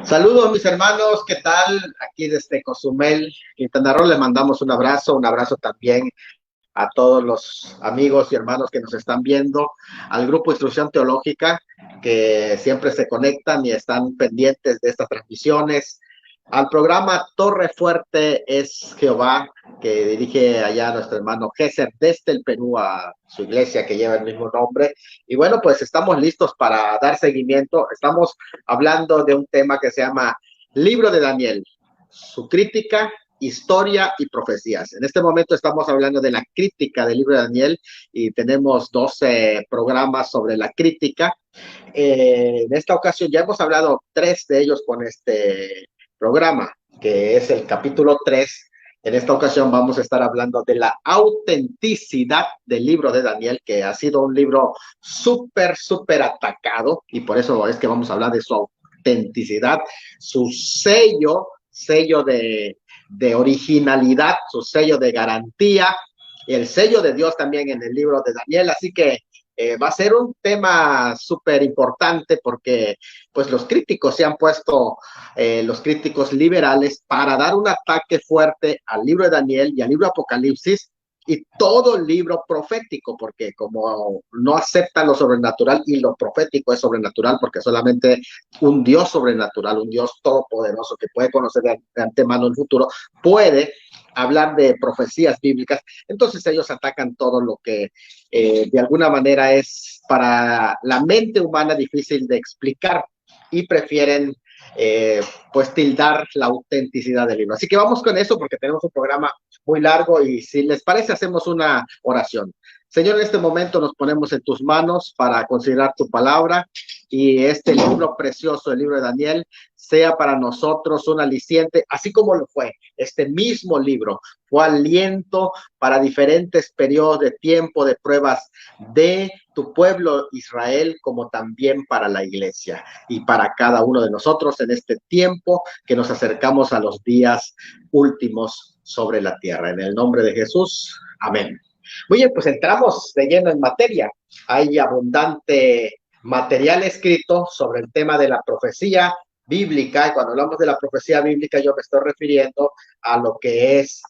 Saludos mis hermanos, ¿qué tal? Aquí desde Cozumel, Quintana Roo, le mandamos un abrazo también a todos los amigos y hermanos que nos están viendo, al grupo Instrucción Teológica, que siempre se conectan y están pendientes de estas transmisiones, al programa Torre Fuerte es Jehová, que dirige allá nuestro hermano Gesser desde el Perú a su iglesia que lleva el mismo nombre. Y bueno, pues estamos listos para dar seguimiento. Estamos hablando de un tema que se llama Libro de Daniel, su crítica, historia y profecías. En este momento estamos hablando de la crítica del libro de Daniel y tenemos 12 programas sobre la crítica. En esta ocasión ya hemos hablado 3 de ellos con este programa, que es el capítulo 3. En esta ocasión vamos a estar hablando de la autenticidad del libro de Daniel, que ha sido un libro súper atacado, y por eso es que vamos a hablar de su autenticidad, su sello de originalidad, su sello de garantía, y el sello de Dios también en el libro de Daniel. Así que va a ser un tema súper importante porque pues los críticos se han puesto, los críticos liberales, para dar un ataque fuerte al libro de Daniel y al libro de Apocalipsis y todo el libro profético, porque como no aceptan lo sobrenatural y lo profético es sobrenatural, porque solamente un Dios sobrenatural, un Dios todopoderoso que puede conocer de antemano el futuro, puede hablar de profecías bíblicas. Entonces ellos atacan todo lo que de alguna manera es para la mente humana difícil de explicar y prefieren pues tildar la autenticidad del libro. Así que vamos con eso porque tenemos un programa muy largo y si les parece hacemos una oración. Señor, en este momento nos ponemos en tus manos para considerar tu palabra y este libro precioso, el libro de Daniel, sea para nosotros un aliciente, así como lo fue este mismo libro, fue aliento para diferentes periodos de tiempo, de pruebas de tu pueblo Israel, como también para la iglesia y para cada uno de nosotros en este tiempo que nos acercamos a los días últimos sobre la tierra. En el nombre de Jesús, amén. Muy bien, pues entramos de lleno en materia. Hay abundante material escrito sobre el tema de la profecía bíblica, y cuando hablamos de la profecía bíblica yo me estoy refiriendo a lo que es,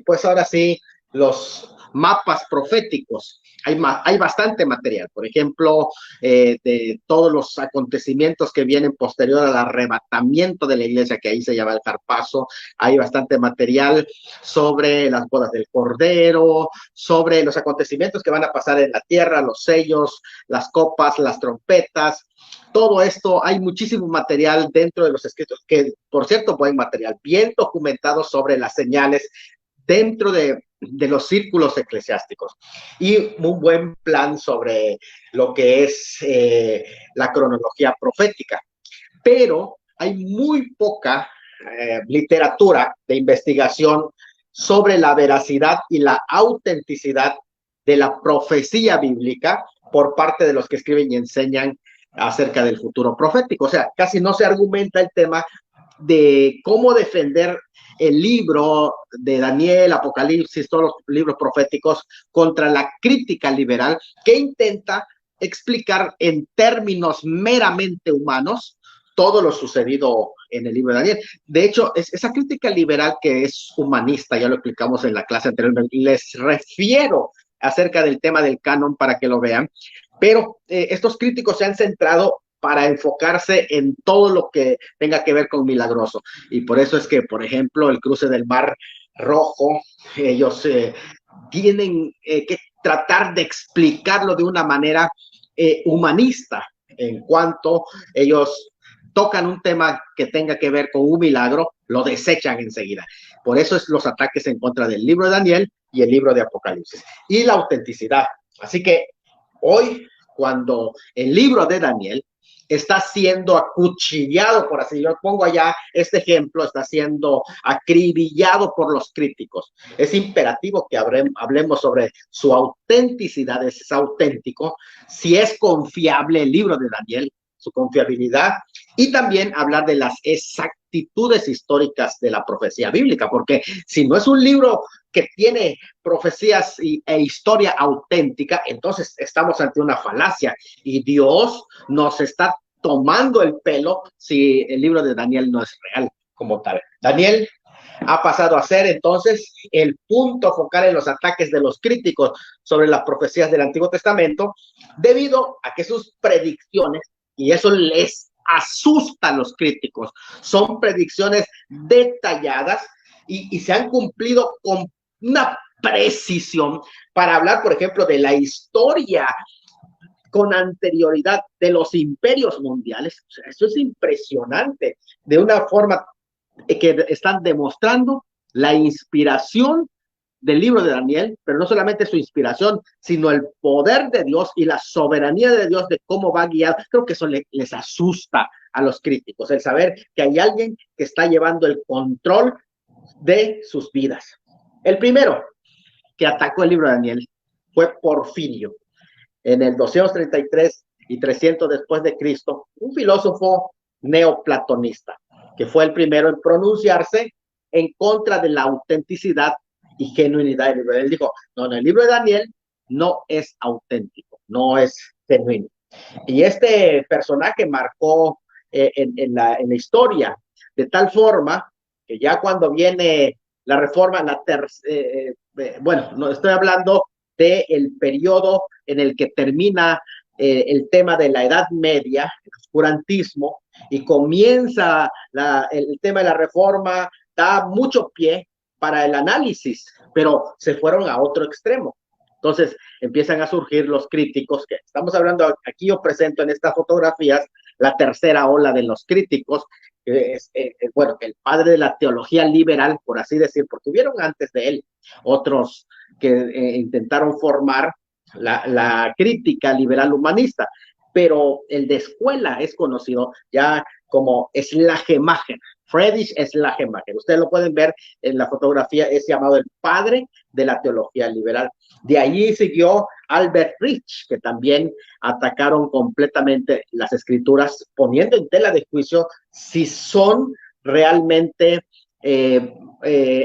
pues ahora sí, los mapas proféticos. Hay bastante material, por ejemplo, de todos los acontecimientos que vienen posterior al arrebatamiento de la iglesia, que ahí se llama el Carpazo. Hay bastante material sobre las bodas del Cordero, sobre los acontecimientos que van a pasar en la tierra, los sellos, las copas, las trompetas. Todo esto, hay muchísimo material dentro de los escritos, que por cierto, buen material, bien documentado sobre las señales dentro de los círculos eclesiásticos y un buen plan sobre lo que es la cronología profética. Pero hay muy poca literatura de investigación sobre la veracidad y la autenticidad de la profecía bíblica por parte de los que escriben y enseñan acerca del futuro profético. O sea, casi no se argumenta el tema de cómo defender el libro de Daniel, Apocalipsis, todos los libros proféticos contra la crítica liberal que intenta explicar en términos meramente humanos todo lo sucedido en el libro de Daniel. De hecho, esa crítica liberal que es humanista, ya lo explicamos en la clase anterior, les refiero acerca del tema del canon para que lo vean, pero estos críticos se han centrado para enfocarse en todo lo que tenga que ver con milagroso. Y por eso es que, por ejemplo, el cruce del Mar Rojo, ellos tienen que tratar de explicarlo de una manera humanista, en cuanto ellos tocan un tema que tenga que ver con un milagro, lo desechan enseguida. Por eso es los ataques en contra del libro de Daniel y el libro de Apocalipsis. Y la autenticidad. Así que hoy, cuando el libro de Daniel está siendo acuchillado, por así yo pongo allá este ejemplo, está siendo acribillado por los críticos. Es imperativo que hablemos sobre su autenticidad, es auténtico, si es confiable el libro de Daniel, su confiabilidad, y también hablar de las exactitudes históricas de la profecía bíblica, porque si no es un libro que tiene profecías e historia auténtica, entonces estamos ante una falacia y Dios nos está tomando el pelo si el libro de Daniel no es real como tal. Daniel ha pasado a ser entonces el punto focal en los ataques de los críticos sobre las profecías del Antiguo Testamento, debido a que sus predicciones, y eso les asusta a los críticos, son predicciones detalladas y se han cumplido con una precisión para hablar, por ejemplo, de la historia con anterioridad de los imperios mundiales. O sea, eso es impresionante, de una forma que están demostrando la inspiración del libro de Daniel, pero no solamente su inspiración, sino el poder de Dios y la soberanía de Dios de cómo va guiado. Creo que eso les asusta a los críticos, el saber que hay alguien que está llevando el control de sus vidas. El primero que atacó el libro de Daniel fue Porfirio, en el 233 y 300 después de Cristo, un filósofo neoplatonista, que fue el primero en pronunciarse en contra de la autenticidad y genuinidad del libro. Él dijo, no, el libro de Daniel no es auténtico, no es genuino. Y este personaje marcó en la historia de tal forma que ya cuando viene la reforma, bueno, no estoy hablando del periodo en el que termina el tema de la Edad Media, el oscurantismo, y comienza el tema de la reforma, da mucho pie para el análisis, pero se fueron a otro extremo. Entonces empiezan a surgir los críticos, que estamos hablando, aquí yo presento en estas fotografías la tercera ola de los críticos, bueno, el padre de la teología liberal, por así decir, porque hubieron antes de él otros que intentaron formar la crítica liberal humanista, pero el de escuela es conocido ya como Schleiermacher, Friedrich Schleiermacher. Ustedes lo pueden ver en la fotografía, es llamado el padre de la teología liberal. De allí siguió Albert Rich, que también atacaron completamente las escrituras, poniendo en tela de juicio si son realmente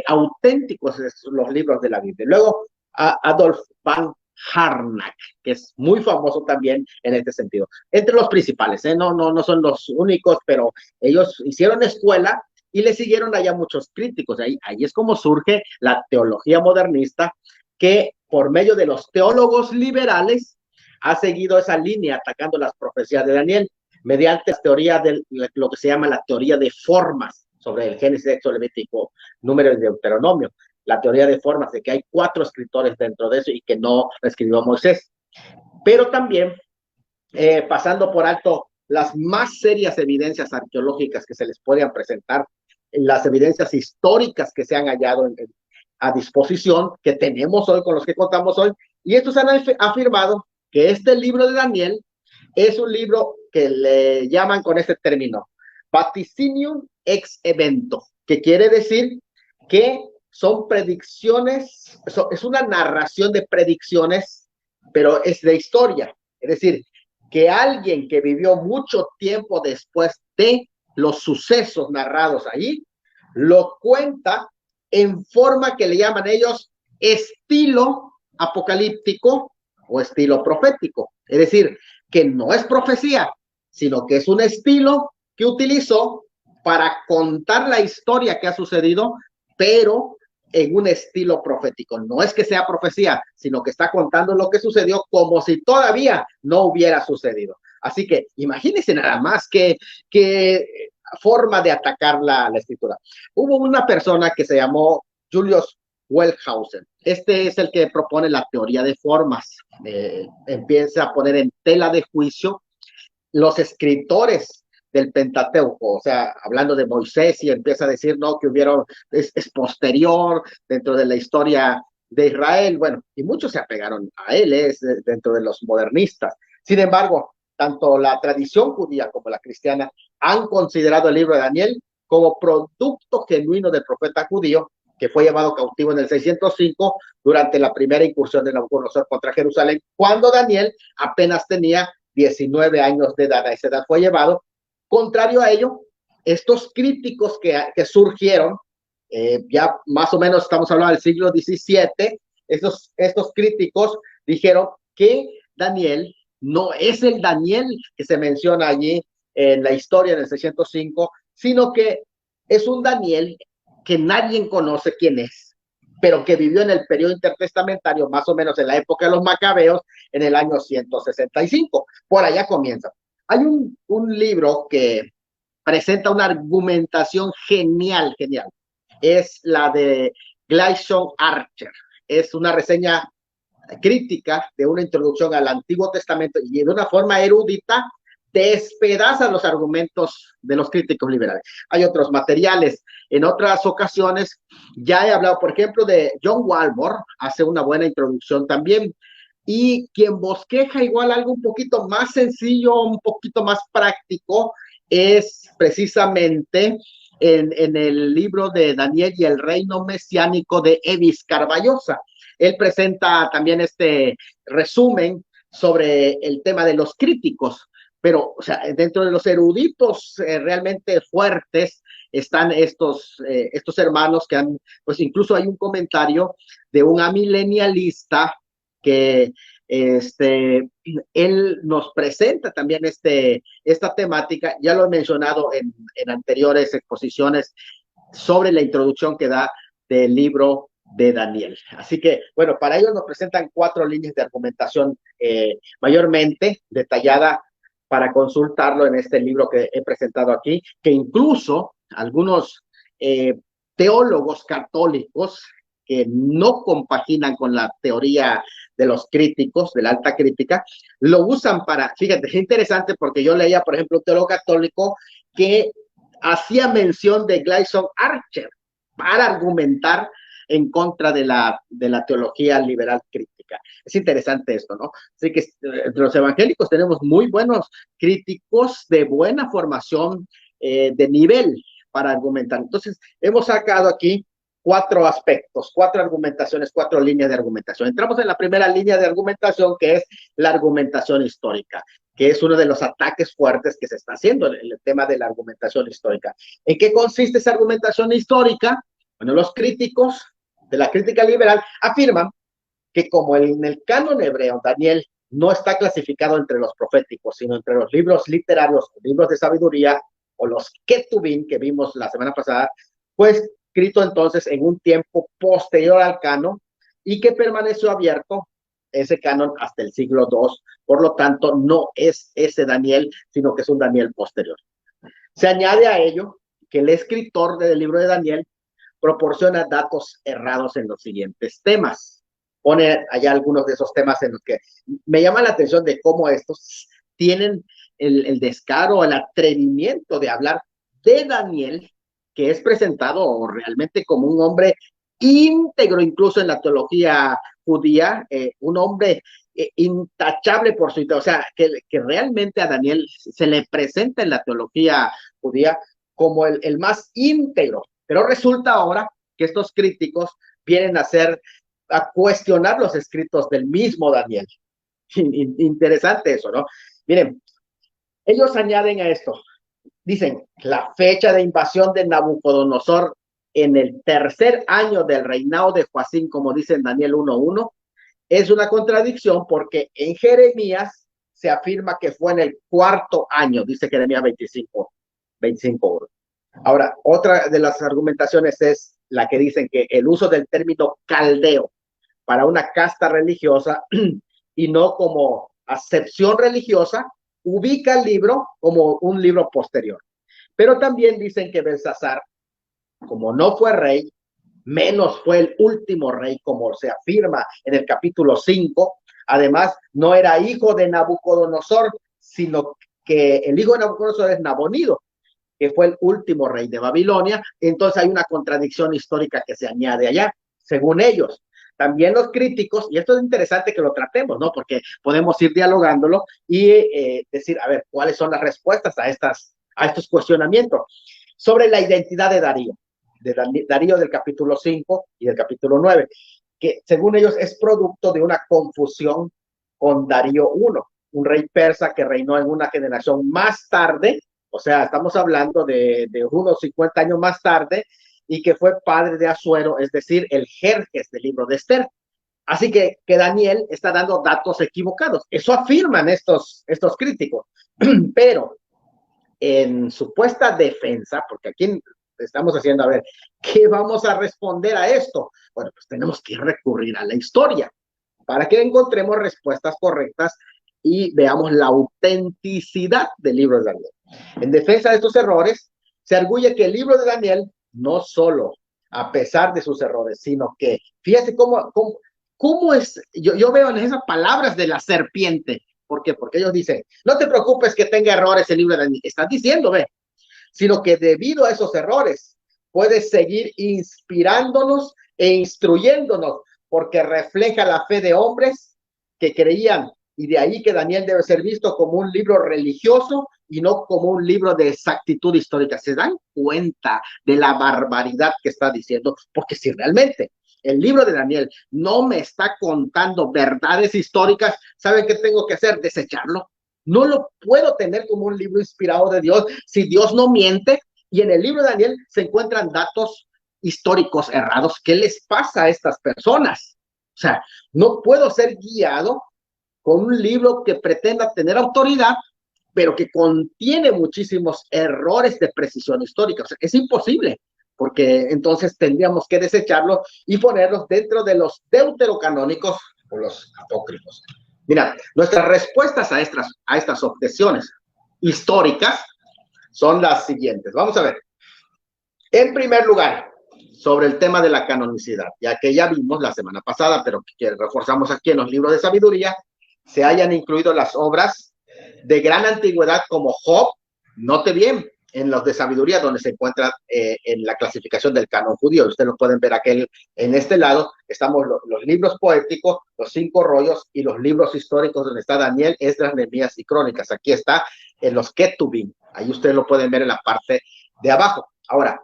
auténticos los libros de la Biblia. Luego, Adolf van Harnack, que es muy famoso también en este sentido. Entre los principales, no son los únicos, pero ellos hicieron escuela y le siguieron allá muchos críticos. Ahí es como surge la teología modernista, que por medio de los teólogos liberales ha seguido esa línea atacando las profecías de Daniel mediante la teoría de lo que se llama la teoría de formas sobre el Génesis, Éxodo, Levítico, Número y Deuteronomio. La teoría de formas, de que hay 4 escritores dentro de eso y que no escribió Moisés. Pero también, pasando por alto las más serias evidencias arqueológicas que se les podían presentar, las evidencias históricas que se han hallado a disposición, que tenemos hoy, con los que contamos hoy, y estos han afirmado que este libro de Daniel es un libro que le llaman con este término, vaticinium ex evento, que quiere decir que son predicciones, es una narración de predicciones, pero es de historia. Es decir, que alguien que vivió mucho tiempo después de los sucesos narrados ahí, lo cuenta en forma que le llaman ellos estilo apocalíptico o estilo profético. Es decir, que no es profecía, sino que es un estilo que utilizó para contar la historia que ha sucedido, pero en un estilo profético. No es que sea profecía, sino que está contando lo que sucedió como si todavía no hubiera sucedido. Así que imagínense nada más que forma de atacar la escritura. Hubo una persona que se llamó Julius Wellhausen. Este es el que propone la teoría de formas. Empieza a poner en tela de juicio los escritores del Pentateuco, o sea, hablando de Moisés, y empieza a decir, no, que hubieron, es posterior dentro de la historia de Israel, bueno, y muchos se apegaron a él, es dentro de los modernistas. Sin embargo, tanto la tradición judía como la cristiana han considerado el libro de Daniel como producto genuino del profeta judío, que fue llevado cautivo en el 605 durante la primera incursión de Nabucodonosor contra Jerusalén, cuando Daniel apenas tenía 19 años de edad. A esa edad fue llevado. Contrario a ello, estos críticos que surgieron, ya más o menos estamos hablando del siglo XVII, estos críticos dijeron que Daniel no es el Daniel que se menciona allí en la historia del 605, sino que es un Daniel que nadie conoce quién es, pero que vivió en el periodo intertestamentario, más o menos en la época de los macabeos, en el año 165. Por allá comienza. Hay un libro que presenta una argumentación genial, genial. Es la de Gleason Archer. Es una reseña crítica de una introducción al Antiguo Testamento y de una forma erudita despedaza los argumentos de los críticos liberales. Hay otros materiales. En otras ocasiones ya he hablado, por ejemplo, de John Walmore, hace una buena introducción también, y quien bosqueja igual algo un poquito más sencillo, un poquito más práctico, es precisamente en el libro de Daniel y el reino mesiánico de Evis Carballosa. Él presenta también este resumen sobre el tema de los críticos, pero o sea, dentro de los eruditos realmente fuertes están estos hermanos que han, pues incluso hay un comentario de un amilenialista que él nos presenta también esta temática, ya lo he mencionado en anteriores exposiciones sobre la introducción que da del libro de Daniel. Así que, bueno, para ellos nos presentan 4 líneas de argumentación mayormente detallada para consultarlo en este libro que he presentado aquí, que incluso algunos teólogos católicos que no compaginan con la teoría de los críticos, de la alta crítica, lo usan para, fíjate, es interesante porque yo leía, por ejemplo, un teólogo católico que hacía mención de Gleason Archer para argumentar en contra de la teología liberal crítica. Es interesante esto, ¿no? Así que entre los evangélicos tenemos muy buenos críticos de buena formación de nivel para argumentar. Entonces, hemos sacado aquí 4 aspectos, 4 argumentaciones, 4 líneas de argumentación. Entramos en la primera línea de argumentación, que es la argumentación histórica, que es uno de los ataques fuertes que se está haciendo en el tema de la argumentación histórica. ¿En qué consiste esa argumentación histórica? Bueno, los críticos de la crítica liberal afirman que como en el canon hebreo, Daniel no está clasificado entre los proféticos, sino entre los libros literarios, libros de sabiduría o los Ketubim que vimos la semana pasada, pues escrito entonces en un tiempo posterior al canon y que permaneció abierto ese canon hasta el siglo II. Por lo tanto, no es ese Daniel, sino que es un Daniel posterior. Se añade a ello que el escritor del libro de Daniel proporciona datos errados en los siguientes temas. Pone allá algunos de esos temas en los que me llama la atención de cómo estos tienen el descaro, el atrevimiento de hablar de Daniel, que es presentado realmente como un hombre íntegro, incluso en la teología judía, un hombre intachable por su, o sea, que realmente a Daniel se le presenta en la teología judía como el más íntegro. Pero resulta ahora que estos críticos vienen a cuestionar los escritos del mismo Daniel. Interesante eso, ¿no? Miren, ellos añaden a esto, dicen, la fecha de invasión de Nabucodonosor en el tercer año del reinado de Joacín, como dice en Daniel 1:1, es una contradicción porque en Jeremías se afirma que fue en el cuarto año, dice Jeremías 25:1. Ahora, otra de las argumentaciones es la que dicen que el uso del término caldeo para una casta religiosa y no como acepción religiosa, ubica el libro como un libro posterior. Pero también dicen que Belsasar, como no fue rey, menos fue el último rey, como se afirma en el capítulo 5. Además, no era hijo de Nabucodonosor, sino que el hijo de Nabucodonosor es Nabonido, que fue el último rey de Babilonia. Entonces hay una contradicción histórica que se añade allá, según ellos. También los críticos, y esto es interesante que lo tratemos, ¿no? Porque podemos ir dialogándolo y decir, a ver, ¿cuáles son las respuestas a estos cuestionamientos? Sobre la identidad de Darío del capítulo 5 y del capítulo 9, que según ellos es producto de una confusión con Darío I, un rey persa que reinó en una generación más tarde, o sea, estamos hablando de unos 50 años más tarde, y que fue padre de Asuero, es decir, el Jerjes del libro de Esther. Así que Daniel está dando datos equivocados. Eso afirman estos críticos. Pero en supuesta defensa, porque aquí estamos haciendo, a ver, ¿qué vamos a responder a esto? Bueno, pues tenemos que recurrir a la historia para que encontremos respuestas correctas y veamos la autenticidad del libro de Daniel. En defensa de estos errores, se arguye que el libro de Daniel no solo, a pesar de sus errores, sino que, fíjate cómo es, yo veo en esas palabras de la serpiente. ¿Por qué? Porque ellos dicen, no te preocupes que tenga errores el libro de Daniel. Están diciendo, ve, sino que debido a esos errores puedes seguir inspirándonos e instruyéndonos, porque refleja la fe de hombres que creían, y de ahí que Daniel debe ser visto como un libro religioso y no como un libro de exactitud histórica. ¿Se dan cuenta de la barbaridad que está diciendo? Porque si realmente el libro de Daniel no me está contando verdades históricas, ¿saben qué tengo que hacer? Desecharlo. No lo puedo tener como un libro inspirado de Dios si Dios no miente. Y en el libro de Daniel se encuentran datos históricos errados. ¿Qué les pasa a estas personas? O sea, no puedo ser guiado con un libro que pretenda tener autoridad, pero que contiene muchísimos errores de precisión histórica. O sea, es imposible, porque entonces tendríamos que desecharlos y ponerlos dentro de los deuterocanónicos o los apócrifos. Mira, nuestras respuestas a estas objeciones históricas son las siguientes. Vamos a ver. En primer lugar, sobre el tema de la canonicidad, ya que ya vimos la semana pasada, pero que reforzamos aquí en los libros de sabiduría, se hayan incluido las obras de gran antigüedad como Job, note bien, en los de sabiduría, donde se encuentra en la clasificación del canon judío. Ustedes lo pueden ver en este lado, estamos los libros poéticos, los 5 rollos y los libros históricos donde está Daniel, Esdras, Nehemías y Crónicas. Aquí está en los Ketubim, ahí ustedes lo pueden ver en la parte de abajo. Ahora,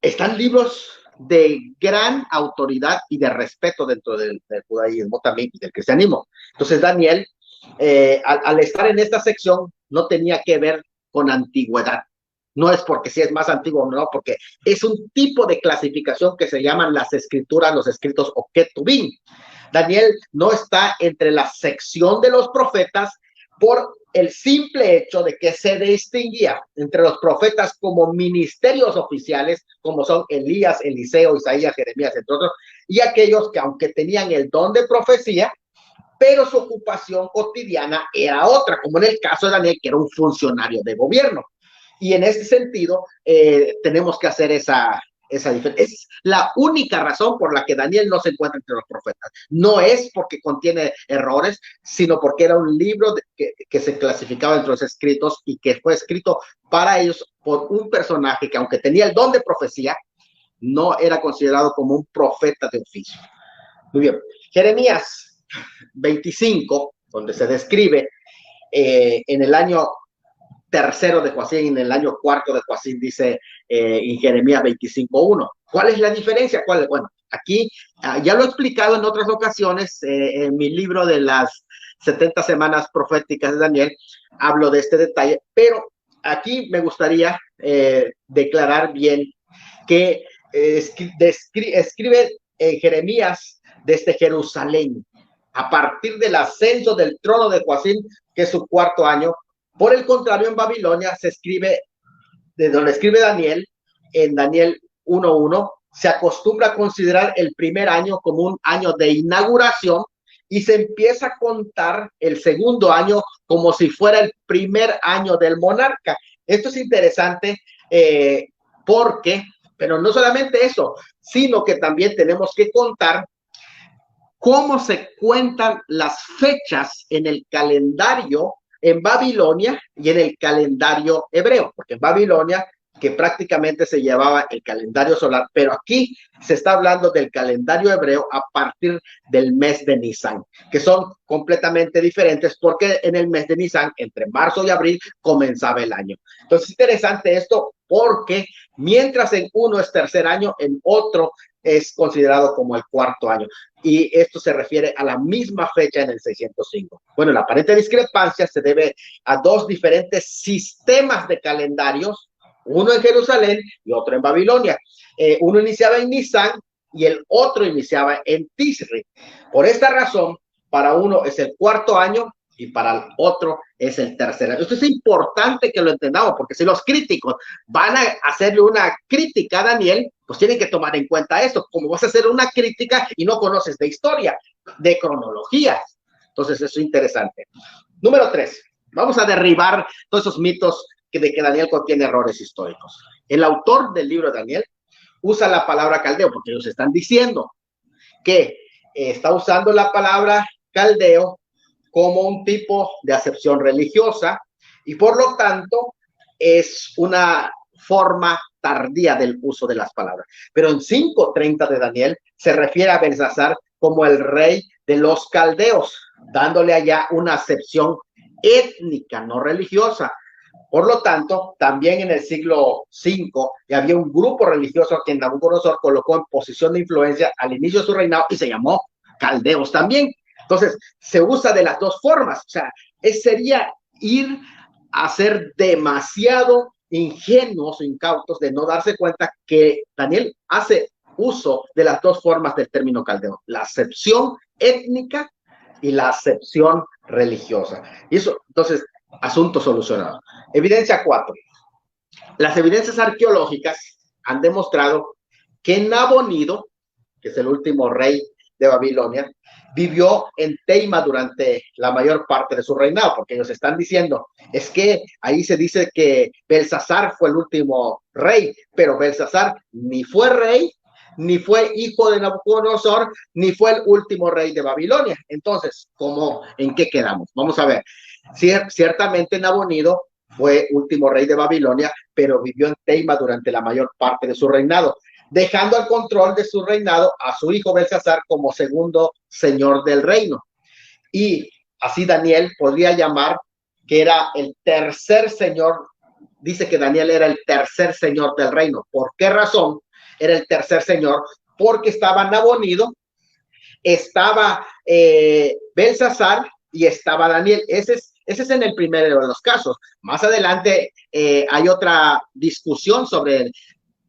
están libros de gran autoridad y de respeto dentro del judaísmo también y del cristianismo. Entonces Daniel, al estar en esta sección, no tenía que ver con antigüedad. No es porque si es más antiguo o no, porque es un tipo de clasificación que se llaman las escrituras, los escritos o Ketubim. Daniel no está entre la sección de los profetas por el simple hecho de que se distinguía entre los profetas como ministerios oficiales, como son Elías, Eliseo, Isaías, Jeremías, entre otros, y aquellos que aunque tenían el don de profecía, pero su ocupación cotidiana era otra, como en el caso de Daniel, que era un funcionario de gobierno. Y en ese sentido, tenemos que hacer esa diferencia. Es la única razón por la que Daniel no se encuentra entre los profetas. No es porque contiene errores, sino porque era un libro que se clasificaba entre los escritos y que fue escrito para ellos por un personaje que, aunque tenía el don de profecía, no era considerado como un profeta de oficio. Muy bien. Jeremías 25, donde se describe en el año tercero de Joacín, en el año cuarto de Joacín, dice en Jeremías 25:1. ¿Cuál es la diferencia? Bueno, aquí ya lo he explicado en otras ocasiones, en mi libro de las 70 semanas proféticas de Daniel, hablo de este detalle, pero aquí me gustaría declarar bien que escribe Jeremías desde Jerusalén, a partir del ascenso del trono de Joacim, que es su cuarto año. Por el contrario, en Babilonia se escribe, de donde escribe Daniel, en Daniel 1:1, se acostumbra a considerar el primer año como un año de inauguración y se empieza a contar el segundo año como si fuera el primer año del monarca. Esto es interesante porque, pero no solamente eso, sino que también tenemos que contar cómo se cuentan las fechas en el calendario en Babilonia y en el calendario hebreo, porque en Babilonia que prácticamente se llevaba el calendario solar, pero aquí se está hablando del calendario hebreo a partir del mes de Nisan, que son completamente diferentes porque en el mes de Nisan, entre marzo y abril, comenzaba el año. Entonces es interesante esto porque mientras en uno es tercer año, en otro es considerado como el cuarto año. Y esto se refiere a la misma fecha en el 605. Bueno, la aparente discrepancia se debe a dos diferentes sistemas de calendarios, uno en Jerusalén y otro en Babilonia. Uno iniciaba en Nisan y el otro iniciaba en Tisri. Por esta razón, para uno es el cuarto año y para el otro es el tercer año. Esto es importante que lo entendamos, porque si los críticos van a hacerle una crítica a Daniel, pues tienen que tomar en cuenta esto. Como vas a hacer una crítica y no conoces de historia, de cronología. Entonces, eso es interesante. Número 3. Vamos a derribar todos esos mitos de que Daniel contiene errores históricos. El autor del libro de Daniel usa la palabra caldeo, porque ellos están diciendo que está usando la palabra caldeo como un tipo de acepción religiosa y por lo tanto es una forma tardía del uso de las palabras. Pero en 5:30 de Daniel se refiere a Belsasar como el rey de los caldeos, dándole allá una acepción étnica, no religiosa. Por lo tanto, también en el siglo V había un grupo religioso que Nabucodonosor colocó en posición de influencia al inicio de su reinado y se llamó caldeos también. Entonces, se usa de las dos formas. O sea, sería ir a ser demasiado ingenuos o incautos de no darse cuenta que Daniel hace uso de las dos formas del término caldeo, la acepción étnica y la acepción religiosa. Y eso, entonces, asunto solucionado. Evidencia 4. Las evidencias arqueológicas han demostrado que Nabonido, que es el último rey de Babilonia, vivió en Teima durante la mayor parte de su reinado, porque ellos están diciendo, es que ahí se dice que Belsasar fue el último rey, pero Belsasar ni fue rey, ni fue hijo de Nabucodonosor, ni fue el último rey de Babilonia. Entonces, ¿cómo, en qué quedamos? Vamos a ver. Ciertamente Nabonido fue último rey de Babilonia, pero vivió en Teima durante la mayor parte de su reinado, dejando al control de su reinado a su hijo Belsasar como segundo señor del reino. Y así Daniel podría llamar que era el tercer señor, dice que Daniel era el tercer señor del reino. ¿Por qué razón era el tercer señor? Porque estaba Nabonido, estaba Belsasar y estaba Daniel. Ese es en el primero de los casos. Más adelante hay otra discusión sobre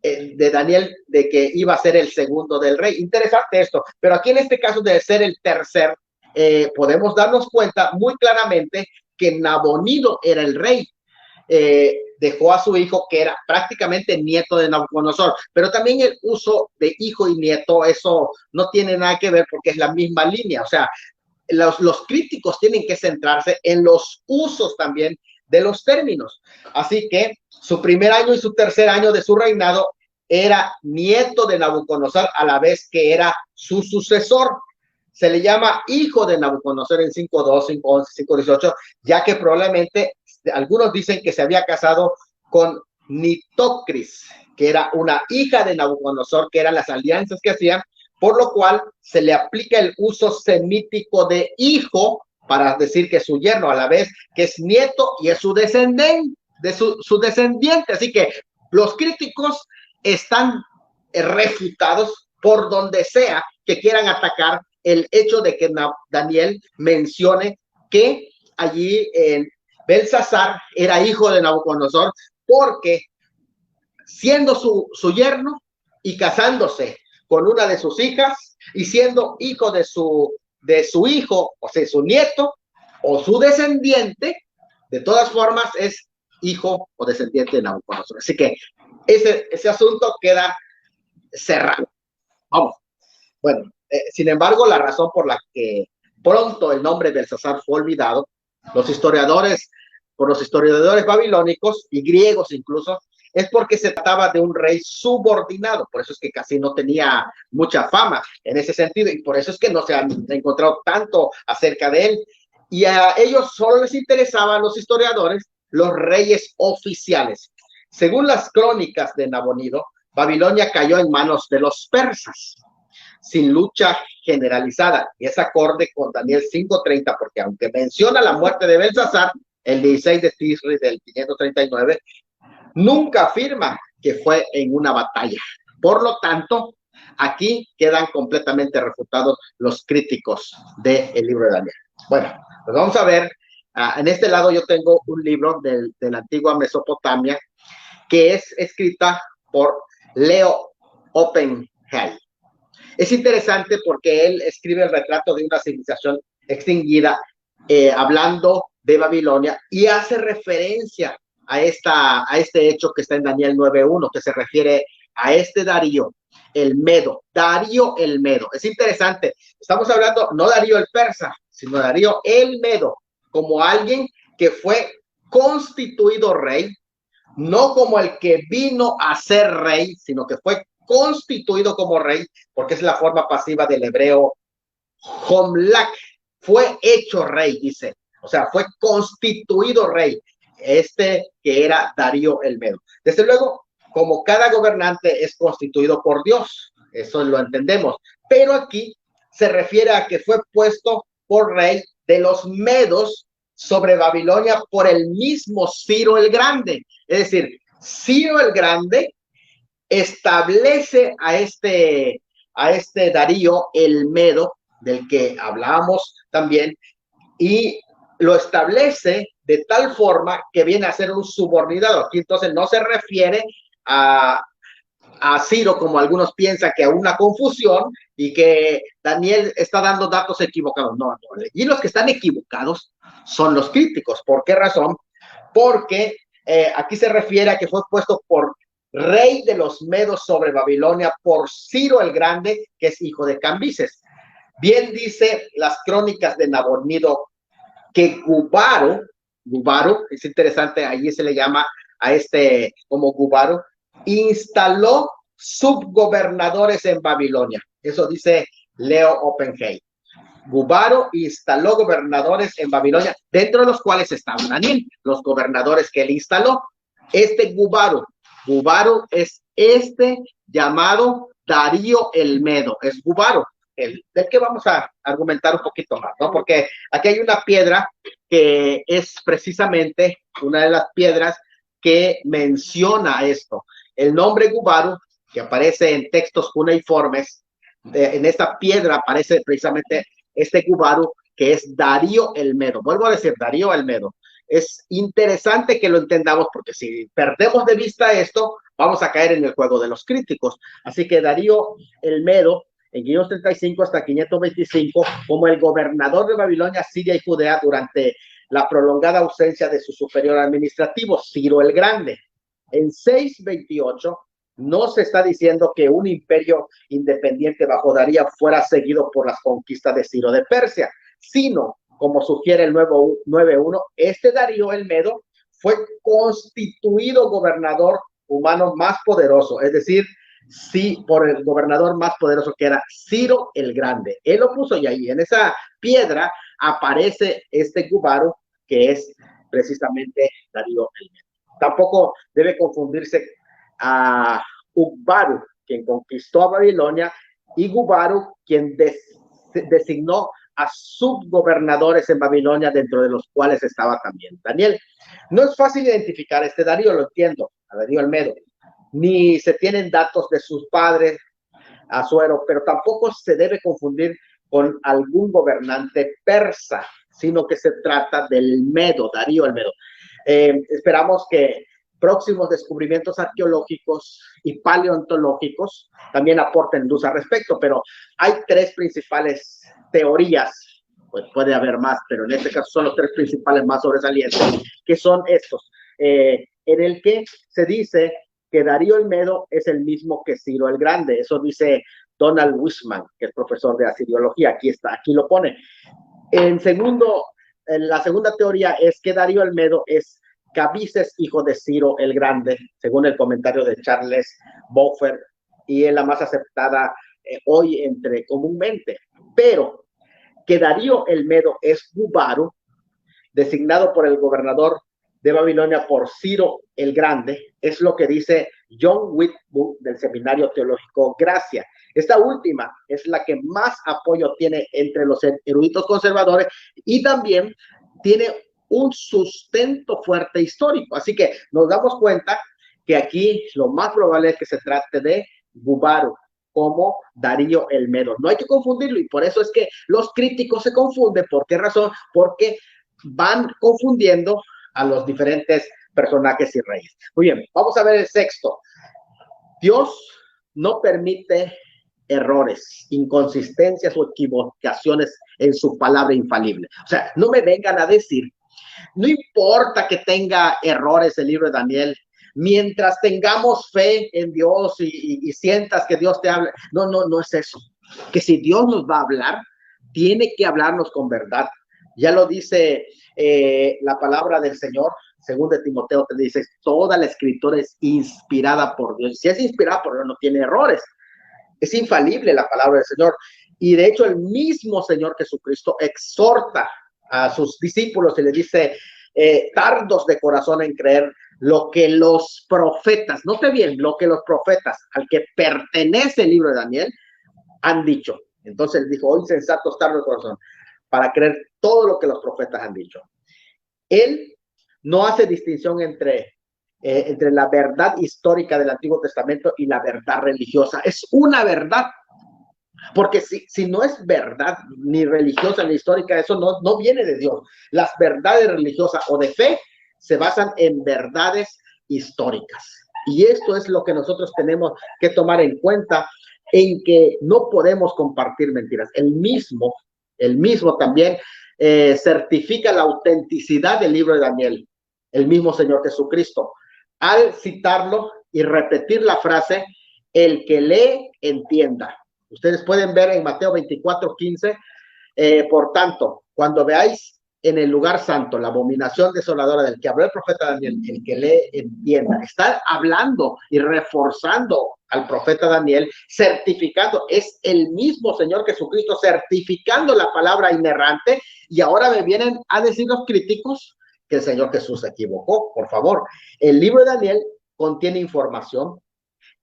de Daniel de que iba a ser el segundo del rey. Interesante esto, pero aquí en este caso de ser el tercer, podemos darnos cuenta muy claramente que Nabonido era el rey. Dejó a su hijo que era prácticamente nieto de Nabucodonosor, pero también el uso de hijo y nieto, eso no tiene nada que ver porque es la misma línea. O sea, los críticos tienen que centrarse en los usos también de los términos. Así que su primer año y su tercer año de su reinado era nieto de Nabucodonosor, a la vez que era su sucesor. Se le llama hijo de Nabucodonosor en 5:2, 5:11, 5:18, ya que probablemente algunos dicen que se había casado con Nitocris, que era una hija de Nabucodonosor, que eran las alianzas que hacían, por lo cual se le aplica el uso semítico de hijo para decir que es su yerno, a la vez que es nieto y es su descendiente, su descendiente. Así que los críticos están refutados por donde sea que quieran atacar el hecho de que Daniel mencione que allí Belsasar era hijo de Nabucodonosor porque siendo su yerno y casándose con una de sus hijas y siendo hijo de su hijo, o sea, su nieto o su descendiente, de todas formas es hijo o descendiente de Nabucodonosor. Así que ese asunto queda cerrado. Vamos. Bueno, sin embargo, la razón por la que pronto el nombre de Belsasar fue olvidado, por los historiadores babilónicos y griegos incluso, es porque se trataba de un rey subordinado, por eso es que casi no tenía mucha fama en ese sentido, y por eso es que no se han encontrado tanto acerca de él, y a ellos solo les interesaban, los historiadores, los reyes oficiales. Según las crónicas de Nabonido, Babilonia cayó en manos de los persas, sin lucha generalizada, y es acorde con Daniel 5:30, porque aunque menciona la muerte de Belsasar, el 16 de Tisri del 539, nunca afirma que fue en una batalla. Por lo tanto, aquí quedan completamente refutados los críticos del libro de Daniel. Bueno, pues vamos a ver, en este lado yo tengo un libro de la antigua Mesopotamia que es escrita por Leo Oppenheim. Es interesante porque él escribe el retrato de una civilización extinguida, hablando de Babilonia, y hace referencia a este hecho que está en Daniel 9:1, que se refiere a este Darío el Medo. Darío el Medo. Es interesante. Estamos hablando no Darío el persa, sino Darío el Medo, como alguien que fue constituido rey, no como el que vino a ser rey, sino que fue constituido como rey, porque es la forma pasiva del hebreo Homlak. Fue hecho rey, dice. O sea, fue constituido rey. Que era Darío el Medo. Desde luego, como cada gobernante es constituido por Dios, eso lo entendemos. Pero aquí se refiere a que fue puesto por rey de los medos sobre Babilonia por el mismo Ciro el Grande. Es decir, Ciro el Grande establece a este Darío el Medo, del que hablábamos también, y lo establece de tal forma que viene a ser un subordinado. Aquí entonces no se refiere a Ciro, como algunos piensan, que a una confusión y que Daniel está dando datos equivocados. No. Y los que están equivocados son los críticos. ¿Por qué razón? Porque aquí se refiere a que fue puesto por rey de los medos sobre Babilonia por Ciro el Grande, que es hijo de Cambises. Bien dice las crónicas de Nabonido que Gubaro, es interesante, allí se le llama a como Gubaro, instaló subgobernadores en Babilonia. Eso dice Leo Oppenheim. Gubaro instaló gobernadores en Babilonia, dentro de los cuales estaba Daniel, los gobernadores que él instaló. Gubaro es llamado Darío el Medo, es Gubaro, del que vamos a argumentar un poquito más, ¿no? Porque aquí hay una piedra que es precisamente una de las piedras que menciona esto. El nombre Gubaro, que aparece en textos cuneiformes, en esta piedra aparece precisamente Gubaro, que es Darío el Medo. Vuelvo a decir, Darío el Medo. Es interesante que lo entendamos, porque si perdemos de vista esto, vamos a caer en el juego de los críticos. Así que Darío el Medo, en 535 hasta 525, como el gobernador de Babilonia, Siria y Judea durante la prolongada ausencia de su superior administrativo, Ciro el Grande. En 628, no se está diciendo que un imperio independiente bajo Darío fuera seguido por las conquistas de Ciro de Persia, sino, como sugiere el nuevo 9:1, Darío el Medo fue constituido gobernador humano más poderoso, es decir, sí, por el gobernador más poderoso, que era Ciro el Grande. Él lo puso, y ahí en esa piedra aparece Gubaro, que es precisamente Darío el Medo. Tampoco debe confundirse a Ugbaru, quien conquistó a Babilonia, y Gubaro, quien designó a subgobernadores en Babilonia, dentro de los cuales estaba también Daniel. No es fácil identificar Darío, lo entiendo, a Darío el Medo, ni se tienen datos de sus padres, Asuero, pero tampoco se debe confundir con algún gobernante persa. sino que se trata del Medo, Darío el Medo. Esperamos que próximos descubrimientos arqueológicos y paleontológicos también aporten luz al respecto, pero hay tres principales teorías, pues puede haber más, pero en este caso son los tres principales más sobresalientes, que son estos, en el que se dice que Darío el Medo es el mismo que Ciro el Grande. Eso dice Donald Wiseman, que es profesor de asiriología. Aquí está, aquí lo pone. En la segunda teoría es que Darío el Medo es Cambises, hijo de Ciro el Grande, según el comentario de Charles Beaufort, y es la más aceptada hoy comúnmente. Pero que Darío el Medo es Gubaru, designado por el gobernador de Babilonia por Ciro el Grande, es lo que dice John Whitburn del Seminario Teológico Gracia. Esta última es la que más apoyo tiene entre los eruditos conservadores y también tiene un sustento fuerte histórico. Así que nos damos cuenta que aquí lo más probable es que se trate de Gubaru como Darío el Medo. No hay que confundirlo y por eso es que los críticos se confunden. ¿Por qué razón? Porque van confundiendo a los diferentes personajes y reyes. Muy bien, vamos a ver el sexto. Dios no permite errores, inconsistencias o equivocaciones en su palabra infalible. O sea, no me vengan a decir, no importa que tenga errores el libro de Daniel, mientras tengamos fe en Dios y sientas que Dios te habla. No es eso. Que si Dios nos va a hablar, tiene que hablarnos con verdad. Ya lo dice la palabra del Señor, según de Timoteo te dice, toda la escritura es inspirada por Dios. Si es inspirada por Dios, no tiene errores. Es infalible la palabra del Señor. Y de hecho el mismo Señor Jesucristo exhorta a sus discípulos y le dice, tardos de corazón en creer lo que los profetas, note bien, lo que los profetas al que pertenece el libro de Daniel han dicho. Entonces dijo, oh insensatos, tardos de corazón, para creer todo lo que los profetas han dicho. Él no hace distinción entre la verdad histórica del Antiguo Testamento y la verdad religiosa. Es una verdad. Porque si no es verdad ni religiosa ni histórica, eso no viene de Dios. Las verdades religiosas o de fe se basan en verdades históricas. Y esto es lo que nosotros tenemos que tomar en cuenta, en que no podemos compartir mentiras. El mismo también certifica la autenticidad del libro de Daniel, el mismo Señor Jesucristo, al citarlo y repetir la frase, el que lee, entienda. Ustedes pueden ver en Mateo 24:15, por tanto, cuando veáis en el lugar santo la abominación desoladora del que habló el profeta Daniel, el que lee entienda. Está hablando y reforzando al profeta Daniel, certificando, es el mismo Señor Jesucristo certificando la palabra inerrante, y ahora me vienen a decir los críticos que el Señor Jesús se equivocó. Por favor, el libro de Daniel contiene información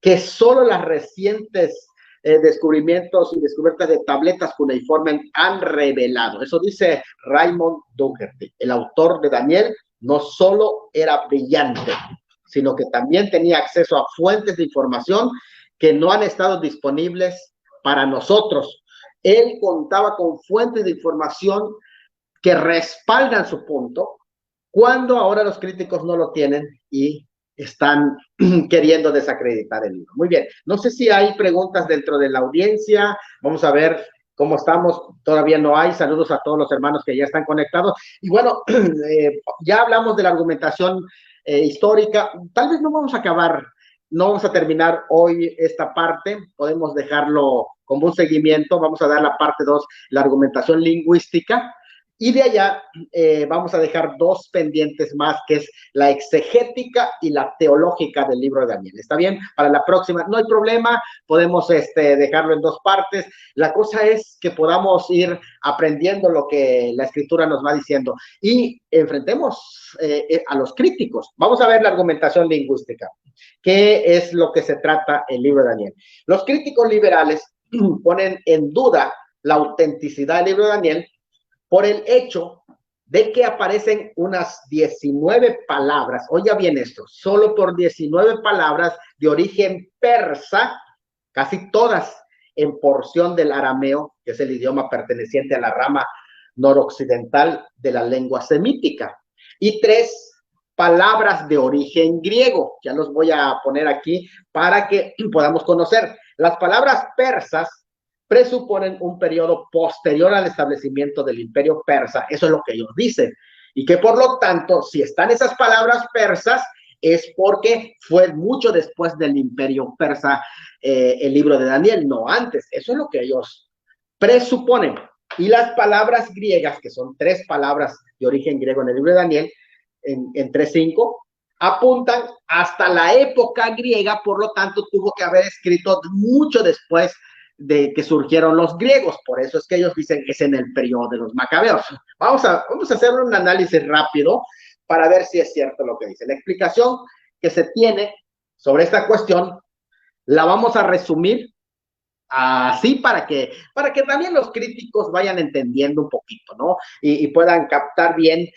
que solo las recientes descubrimientos y descubiertas de tabletas cuneiformes han revelado. Eso dice Raymond Dougherty. El autor de Daniel no solo era brillante, sino que también tenía acceso a fuentes de información que no han estado disponibles para nosotros. Él contaba con fuentes de información que respaldan su punto, cuando ahora los críticos no lo tienen y están queriendo desacreditar el libro. Muy bien, no sé si hay preguntas dentro de la audiencia. Vamos a ver cómo estamos. Todavía no hay. Saludos a todos los hermanos que ya están conectados. Y bueno, ya hablamos de la argumentación histórica. Tal vez no vamos a acabar, no vamos a terminar hoy esta parte. Podemos dejarlo como un seguimiento. Vamos a dar la parte 2, la argumentación lingüística. Y de allá vamos a dejar dos pendientes más, que es la exegética y la teológica del libro de Daniel. ¿Está bien? Para la próxima, no hay problema, podemos dejarlo en dos partes. La cosa es que podamos ir aprendiendo lo que la Escritura nos va diciendo y enfrentemos a los críticos. Vamos a ver la argumentación lingüística. ¿Qué es lo que se trata el libro de Daniel? Los críticos liberales ponen en duda la autenticidad del libro de Daniel por el hecho de que aparecen unas 19 palabras, oiga bien esto, solo por 19 palabras de origen persa, casi todas en porción del arameo, que es el idioma perteneciente a la rama noroccidental de la lengua semítica. Y 3 palabras de origen griego. Ya los voy a poner aquí para que podamos conocer. Las palabras persas presuponen un periodo posterior al establecimiento del imperio persa. Eso es lo que ellos dicen. Y que por lo tanto, si están esas palabras persas, es porque fue mucho después del imperio persa el libro de Daniel, no antes. Eso es lo que ellos presuponen. Y las palabras griegas, que son 3 palabras de origen griego en el libro de Daniel, en 3.5, apuntan hasta la época griega, por lo tanto tuvo que haber escrito mucho después de que surgieron los griegos. Por eso es que ellos dicen que es en el periodo de los macabeos. Vamos a hacer un análisis rápido para ver si es cierto lo que dice. La explicación que se tiene sobre esta cuestión la vamos a resumir así para que también los críticos vayan entendiendo un poquito, ¿no? Y puedan captar bien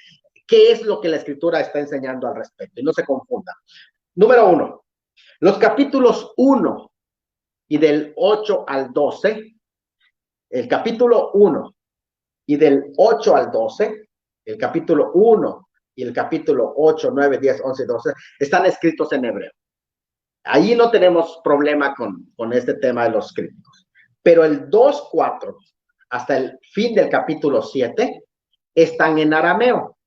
qué es lo que la escritura está enseñando al respecto y no se confundan. Número 1, los capítulos 1 y del 8 al 12, el capítulo 1 y del 8 al 12, el capítulo 1 y el capítulo 8, 9, 10, 11 y 12 están escritos en hebreo. Ahí no tenemos problema con este tema de los críticos. Pero el 2, 4 hasta el fin del capítulo 7 están en arameo.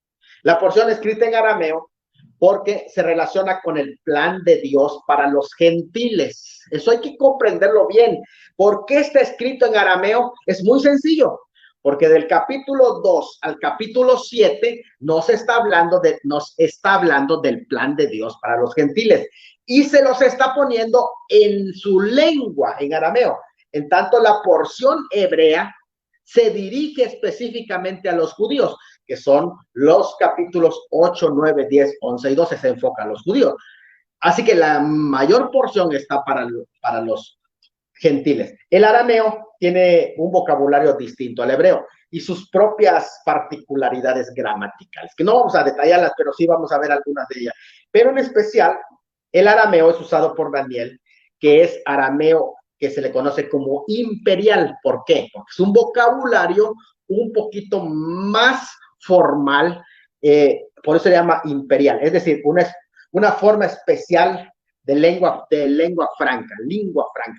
La porción escrita en arameo porque se relaciona con el plan de Dios para los gentiles. Eso hay que comprenderlo bien. ¿Por qué está escrito en arameo? Es muy sencillo. Porque del capítulo 2 al capítulo 7 nos está hablando del plan de Dios para los gentiles. Y se los está poniendo en su lengua, en arameo. En tanto, la porción hebrea se dirige específicamente a los judíos, que son los capítulos 8, 9, 10, 11 y 12, se enfocan a los judíos. Así que la mayor porción está para los gentiles. El arameo tiene un vocabulario distinto al hebreo y sus propias particularidades gramaticales, que no vamos a detallarlas, pero sí vamos a ver algunas de ellas. Pero en especial, el arameo es usado por Daniel, que es arameo que se le conoce como imperial. ¿Por qué? Porque es un vocabulario un poquito más formal, por eso se llama imperial, es decir, una forma especial de lengua franca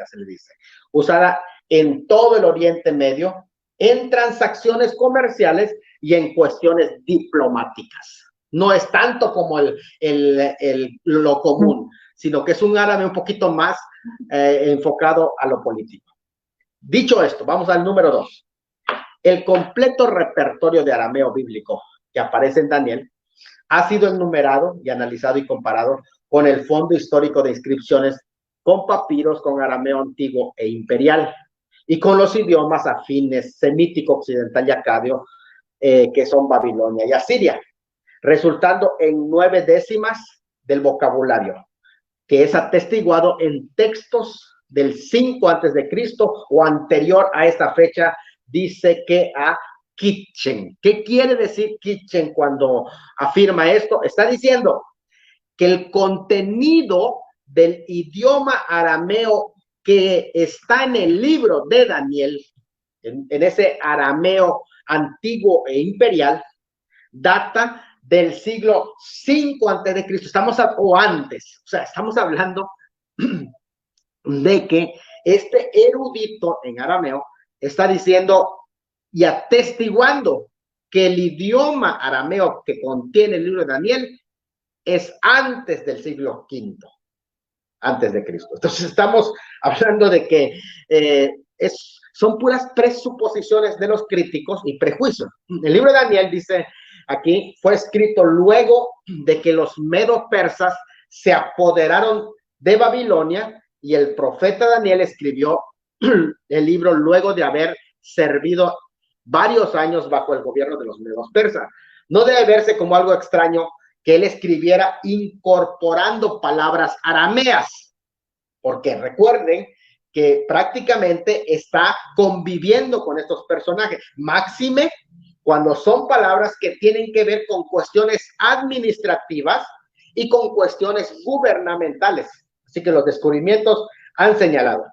se le dice, usada en todo el Oriente Medio, en transacciones comerciales y en cuestiones diplomáticas. No es tanto como lo común, sino que es un árabe un poquito más enfocado a lo político. Dicho esto, vamos al número 2. El completo repertorio de arameo bíblico que aparece en Daniel ha sido enumerado y analizado y comparado con el fondo histórico de inscripciones con papiros con arameo antiguo e imperial y con los idiomas afines semítico, occidental y acadio, que son Babilonia y Asiria, resultando en 9 décimas del vocabulario, que es atestiguado en textos del 5 antes de Cristo o anterior a esta fecha. Dice que a Kitchen. ¿Qué quiere decir Kitchen cuando afirma esto? Está diciendo que el contenido del idioma arameo que está en el libro de Daniel, en ese arameo antiguo e imperial, data del siglo 5 antes de Cristo. Estamos hablando de que este erudito en arameo está diciendo y atestiguando que el idioma arameo que contiene el libro de Daniel es antes del siglo V, antes de Cristo. Entonces estamos hablando de que son puras presuposiciones de los críticos y prejuicios. El libro de Daniel, dice aquí, fue escrito luego de que los medo-persas se apoderaron de Babilonia y el profeta Daniel escribió el libro luego de haber servido varios años bajo el gobierno de los medos persas. No debe verse como algo extraño que él escribiera incorporando palabras arameas, porque recuerden que prácticamente está conviviendo con estos personajes, máxime cuando son palabras que tienen que ver con cuestiones administrativas y con cuestiones gubernamentales. Así que los descubrimientos han señalado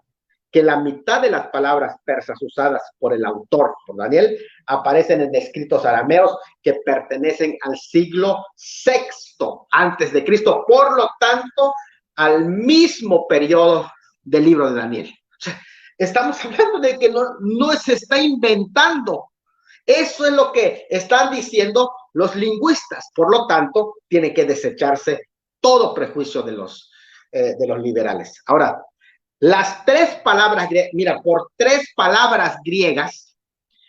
que la mitad de las palabras persas usadas por el autor, por Daniel, aparecen en escritos arameos que pertenecen al siglo VI antes de Cristo, por lo tanto, al mismo periodo del libro de Daniel. O sea, estamos hablando de que no se está inventando. Eso es lo que están diciendo los lingüistas. Por lo tanto, tiene que desecharse todo prejuicio de los liberales. Ahora, las tres palabras, mira, por tres palabras griegas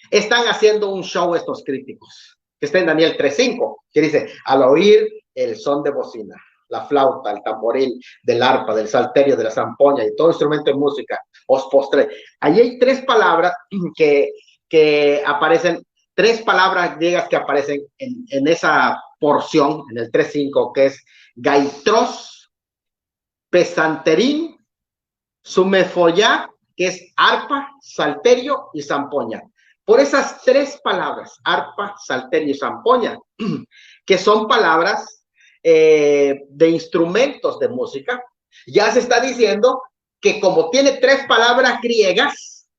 están haciendo un show estos críticos, que está en Daniel 3:5, que dice, al oír el son de bocina, la flauta, el tamboril, del arpa, del salterio, de la zampoña y todo instrumento de música, os postré. Allí hay tres palabras que aparecen, tres palabras griegas que aparecen en esa porción, en el 3:5, que es gaitros, pesanterín, sumefollá, que es arpa, salterio y zampoña. Por esas tres palabras, arpa, salterio y zampoña, que son palabras de instrumentos de música, ya se está diciendo que como tiene tres palabras griegas,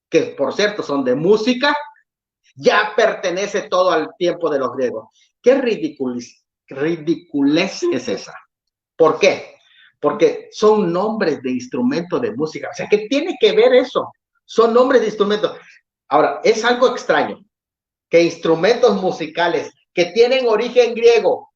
que por cierto son de música, ya pertenece todo al tiempo de los griegos. ¿Qué ridiculez es esa? ¿Por qué? Porque son nombres de instrumentos de música. O sea, ¿qué tiene que ver eso? Son nombres de instrumentos. Ahora, es algo extraño que instrumentos musicales que tienen origen griego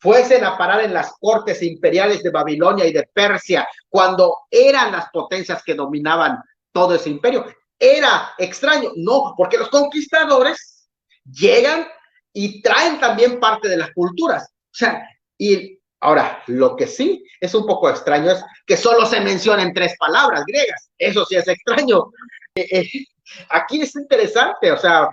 fuesen a parar en las cortes imperiales de Babilonia y de Persia, cuando eran las potencias que dominaban todo ese imperio. Era extraño, no, porque los conquistadores llegan y traen también parte de las culturas. O sea, y ahora, lo que sí es un poco extraño es que solo se mencionen tres palabras griegas. Eso sí es extraño. Aquí es interesante, o sea,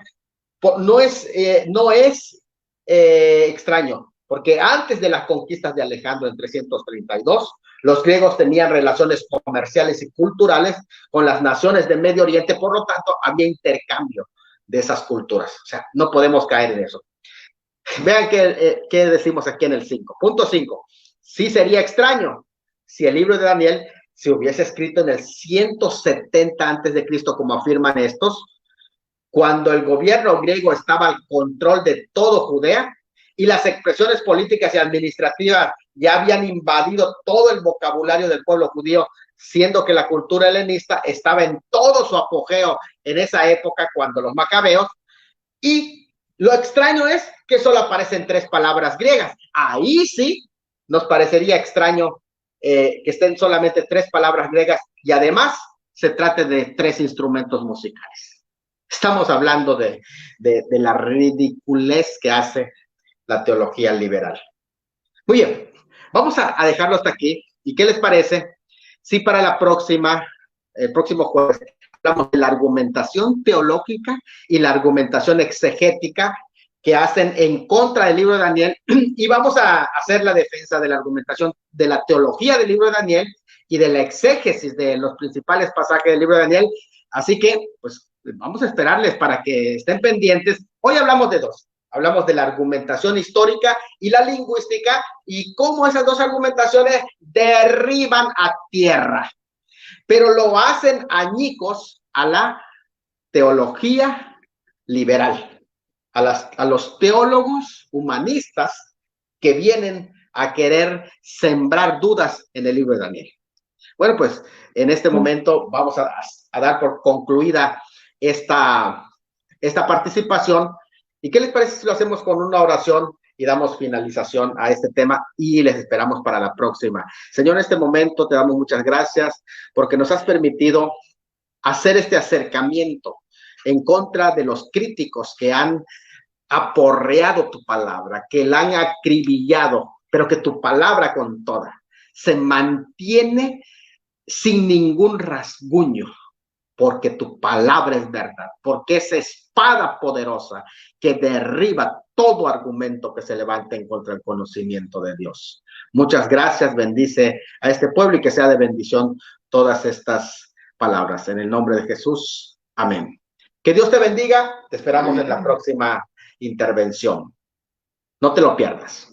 no es extraño, porque antes de las conquistas de Alejandro en 332, los griegos tenían relaciones comerciales y culturales con las naciones del Medio Oriente, por lo tanto, había intercambio de esas culturas. O sea, no podemos caer en eso. Vean qué decimos aquí en el 5. Punto 5. Sí sería extraño si el libro de Daniel se hubiese escrito en el 170 antes de Cristo, como afirman estos, cuando el gobierno griego estaba al control de todo Judea y las expresiones políticas y administrativas ya habían invadido todo el vocabulario del pueblo judío, siendo que la cultura helenista estaba en todo su apogeo en esa época cuando los macabeos. Y lo extraño es que solo aparecen tres palabras griegas. Ahí sí nos parecería extraño que estén solamente tres palabras griegas y además se trate de tres instrumentos musicales. Estamos hablando de la ridiculez que hace la teología liberal. Muy bien, vamos a dejarlo hasta aquí. ¿Y qué les parece si para el próximo jueves, hablamos de la argumentación teológica y la argumentación exegética que hacen en contra del libro de Daniel? Y vamos a hacer la defensa de la argumentación de la teología del libro de Daniel y de la exégesis de los principales pasajes del libro de Daniel. Así que, pues, vamos a esperarles para que estén pendientes. Hoy hablamos de dos. Hablamos de la argumentación histórica y la lingüística y cómo esas dos argumentaciones derriban a tierra, pero lo hacen añicos a la teología liberal, a los teólogos humanistas que vienen a querer sembrar dudas en el libro de Daniel. Bueno, pues en este momento vamos a dar por concluida esta participación. ¿Y qué les parece si lo hacemos con una oración y damos finalización a este tema y les esperamos para la próxima? Señor, en este momento te damos muchas gracias porque nos has permitido hacer este acercamiento en contra de los críticos que han aporreado tu palabra, que la han acribillado, pero que tu palabra con toda se mantiene sin ningún rasguño, porque tu palabra es verdad, porque es espada poderosa que derriba todo argumento que se levante en contra del conocimiento de Dios. Muchas gracias, bendice a este pueblo y que sea de bendición todas estas palabras. En el nombre de Jesús, amén. Que Dios te bendiga, te esperamos en la próxima intervención. No te lo pierdas.